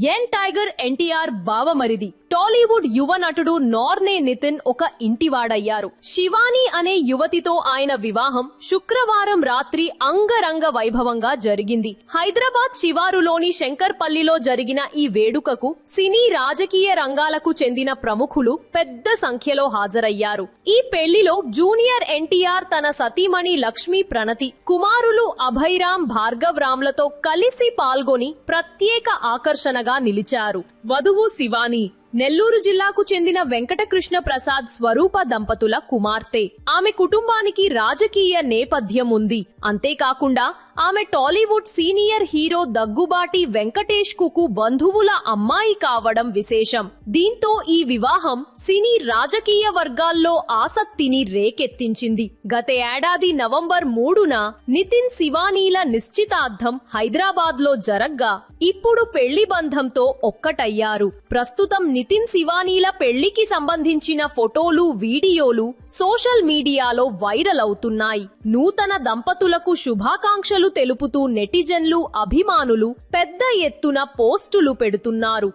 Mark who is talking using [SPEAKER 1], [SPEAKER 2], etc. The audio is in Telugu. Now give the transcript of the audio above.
[SPEAKER 1] యంగ్ టైగర్ ఎన్టీఆర్ బావమరిది టాలీవుడ్ యువ నటుడు నార్నే నితిన్ ఒక ఇంటివాడయ్యారు. శివాని అనే యువతితో ఆయన వివాహం శుక్రవారం రాత్రి అంగరంగ వైభవంగా జరిగింది. హైదరాబాద్ శివారులోని శంకర్పల్లిలో జరిగిన ఈ వేడుకకు సినీ రాజకీయ రంగాలకు చెందిన ప్రముఖులు పెద్ద సంఖ్యలో హాజరయ్యారు. ఈ పెళ్లిలో జూనియర్ ఎన్టీఆర్ తన సతీమణి లక్ష్మీ ప్రణతి, కుమారులు అభయరామ్, భార్గవ్ రామ్లతో కలిసి పాల్గొని ప్రత్యేక ఆకర్షణగా నిలిచారు. వధువు శివాని నెల్లూరు జిల్లాకు చెందిన వెంకటకృష్ణ ప్రసాద్ స్వరూప దంపతుల కుమార్తె. ఆమె కుటుంబానికి రాజకీయ నేపథ్యం ఉంది. అంతేకాకుండా ఆమె టాలీవుడ్ సీనియర్ హీరో దగ్గుబాటి వెంకటేష్ కు బంధువుల అమ్మాయి కావడం విశేషం. దీంతో ఈ వివాహం సినీ రాజకీయ వర్గాల్లో ఆసక్తిని రేకెత్తించింది. గత ఏడాది నవంబర్ 3న నితిన్ శివానీల నిశ్చితార్థం హైదరాబాద్ లో జరగ్గా ఇప్పుడు పెళ్లి బంధంతో ఒక్కటయ్యారు. ప్రస్తుతం నితిన్ శివానీల పెళ్లికి సంబంధించిన ఫోటోలు, వీడియోలు సోషల్ మీడియాలో వైరల్ అవుతున్నాయి. నూతన దంపతులకు శుభాకాంక్షలు తెలుపుతూ నెటిజన్లు, అభిమానులు పెద్ద ఎత్తున పోస్టులు పెడుతున్నారు.